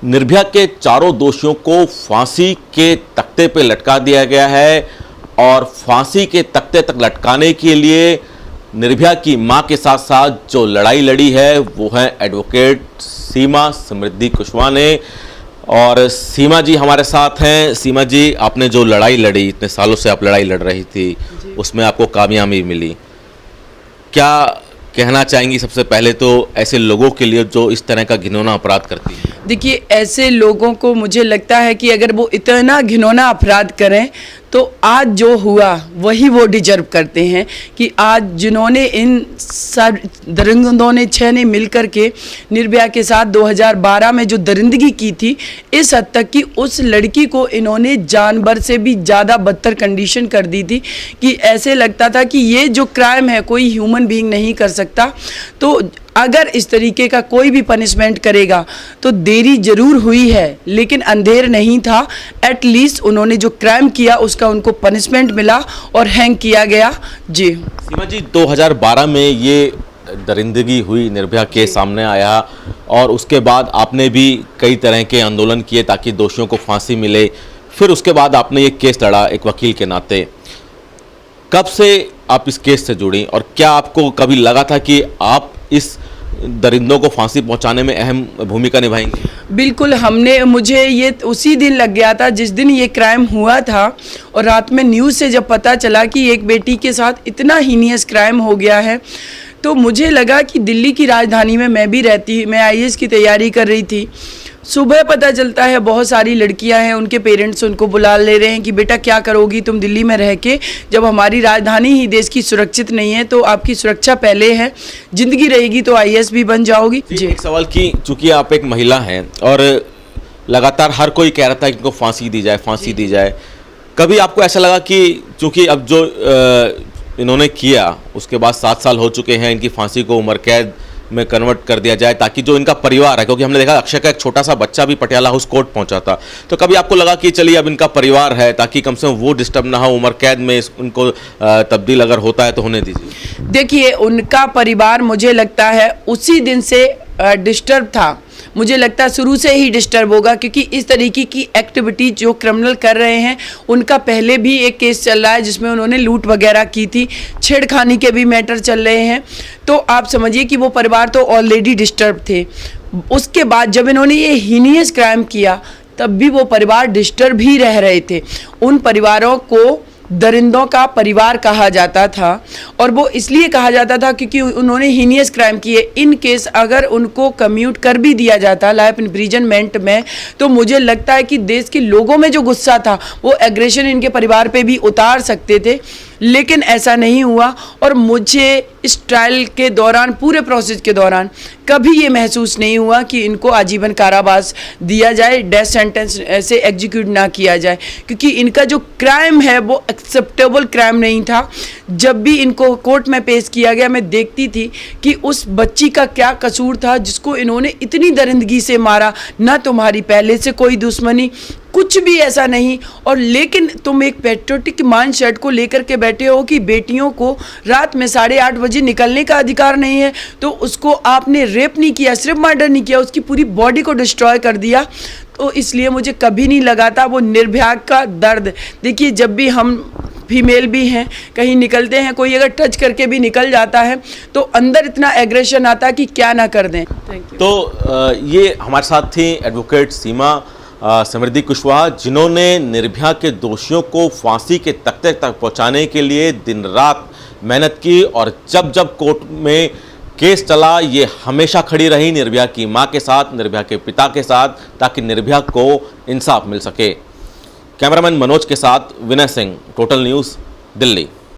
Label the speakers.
Speaker 1: निर्भया के चारों दोषियों को फांसी के तख्ते पे लटका दिया गया है और फांसी के तख्ते तक लटकाने के लिए निर्भया की मां के साथ साथ जो लड़ाई लड़ी है वो है एडवोकेट सीमा समृद्धि कुशवाहा ने। और सीमा जी हमारे साथ हैं। सीमा जी, आपने जो लड़ाई लड़ी, इतने सालों से आप लड़ाई लड़ रही थी, उसमें आपको कामयाबी मिली, क्या कहना चाहेंगी सबसे पहले तो ऐसे लोगों के लिए जो इस तरह का घिनौना अपराध करती हैं?
Speaker 2: देखिए, ऐसे लोगों को मुझे लगता है कि अगर वो इतना घिनौना अपराध करें तो आज जो हुआ वही वो डिजर्व करते हैं कि आज जिन्होंने इन सब दरिंदों ने 6 ने मिलकर के निर्भया के साथ 2012 में जो दरिंदगी की थी, इस हद तक कि उस लड़की को इन्होंने जानवर से भी ज़्यादा बदतर कंडीशन कर दी थी कि ऐसे लगता था कि ये जो क्राइम है कोई ह्यूमन बीइंग नहीं कर सकता। तो अगर इस तरीके का कोई भी पनिशमेंट करेगा तो देरी जरूर हुई है, लेकिन अंधेर नहीं था। एटलीस्ट उन्होंने जो क्राइम किया उसका उनको पनिशमेंट मिला और हैंग किया गया। जी
Speaker 1: सीमा जी, 2012 में ये दरिंदगी हुई, निर्भया के सामने आया और उसके बाद आपने भी कई तरह के आंदोलन किए ताकि दोषियों को फांसी मिले। फिर उसके बाद आपने ये केस लड़ा एक वकील के नाते। कब से आप इस केस से जुड़ी और क्या आपको कभी लगा था कि आप इस दरिंदों को फांसी पहुंचाने में अहम भूमिका निभाएंगे?
Speaker 2: बिल्कुल, मुझे ये उसी दिन लग गया था जिस दिन ये क्राइम हुआ था। और रात में न्यूज़ से जब पता चला कि एक बेटी के साथ इतना हीनियस क्राइम हो गया है, तो मुझे लगा कि दिल्ली की राजधानी में मैं भी रहती, मैं आईएएस की तैयारी कर रही थी। सुबह पता चलता है बहुत सारी लड़कियां हैं, उनके पेरेंट्स उनको बुला ले रहे हैं कि बेटा क्या करोगी तुम दिल्ली में रह के, जब हमारी राजधानी ही देश की सुरक्षित नहीं है, तो आपकी सुरक्षा पहले है, ज़िंदगी रहेगी तो आईएएस भी बन जाओगी।
Speaker 1: जी, एक सवाल की, चूंकि आप एक महिला हैं और लगातार हर कोई कह रहा था कि इनको फांसी दी जाए, फांसी दी जाए, कभी आपको ऐसा लगा कि चूंकि अब जो इन्होंने किया उसके बाद 7 साल हो चुके हैं, इनकी फांसी को उम्र कैद में कन्वर्ट कर दिया जाए ताकि जो इनका परिवार है, क्योंकि हमने देखा अक्षय का एक छोटा सा बच्चा भी पटियाला हाउस कोर्ट पहुंचा था, तो कभी आपको लगा कि चलिए अब इनका परिवार है ताकि कम से कम वो डिस्टर्ब ना हो, उम्र कैद में उनको तब्दील अगर होता है तो होने दीजिए?
Speaker 2: देखिए, उनका परिवार मुझे लगता है उसी दिन से डिस्टर्ब था। मुझे लगता है शुरू से ही डिस्टर्ब होगा, क्योंकि इस तरीके की एक्टिविटी जो क्रिमिनल कर रहे हैं, उनका पहले भी एक केस चल रहा है जिसमें उन्होंने लूट वगैरह की थी, छेड़खानी के भी मैटर चल रहे हैं। तो आप समझिए कि वो परिवार तो ऑलरेडी डिस्टर्ब थे। उसके बाद जब इन्होंने ये हीनियस क्राइम किया तब भी वो परिवार डिस्टर्ब ही रह रहे थे। उन परिवारों को दरिंदों का परिवार कहा जाता था, और वो इसलिए कहा जाता था क्योंकि उन्होंने हीनियस क्राइम किए। इन केस अगर उनको कम्यूट कर भी दिया जाता लाइफ इम्प्रिजनमेंट में, तो मुझे लगता है कि देश के लोगों में जो गुस्सा था वो एग्रेशन इनके परिवार पे भी उतार सकते थे, लेकिन ऐसा नहीं हुआ। और मुझे इस ट्रायल के दौरान, पूरे प्रोसेस के दौरान कभी ये महसूस नहीं हुआ कि इनको आजीवन कारावास दिया जाए, डेथ सेंटेंस ऐसे एग्जीक्यूट ना किया जाए, क्योंकि इनका जो क्राइम है वो एक्सेप्टेबल क्राइम नहीं था। जब भी इनको कोर्ट में पेश किया गया, मैं देखती थी कि उस बच्ची का क्या कसूर था जिसको इन्होंने इतनी दरिंदगी से मारा। ना तुम्हारी पहले से कोई दुश्मनी, कुछ भी ऐसा नहीं, और लेकिन तुम एक पैट्रियोटिक माइंड सेट को लेकर के बैठे हो कि बेटियों को रात में 8:30 बजे निकलने का अधिकार नहीं है, तो उसको आपने रेप नहीं किया, सिर्फ मर्डर नहीं किया, उसकी पूरी बॉडी को डिस्ट्रॉय कर दिया। तो इसलिए मुझे कभी नहीं लगा था वो निर्भया का दर्द। देखिए, जब भी हम फीमेल भी हैं, कहीं निकलते हैं, कोई अगर टच करके भी निकल जाता है तो अंदर इतना एग्रेशन आता है कि क्या ना कर दें। Thank you.
Speaker 1: तो ये हमारे साथ थी एडवोकेट सीमा समृद्धि कुशवाहा, जिन्होंने निर्भया के दोषियों को फांसी के तख्ते तक पहुंचाने के लिए दिन रात मेहनत की, और जब जब कोर्ट में केस चला ये हमेशा खड़ी रही निर्भया की मां के साथ, निर्भया के पिता के साथ, ताकि निर्भया को इंसाफ मिल सके। कैमरामैन मनोज के साथ विनय सिंह, टोटल न्यूज़, दिल्ली।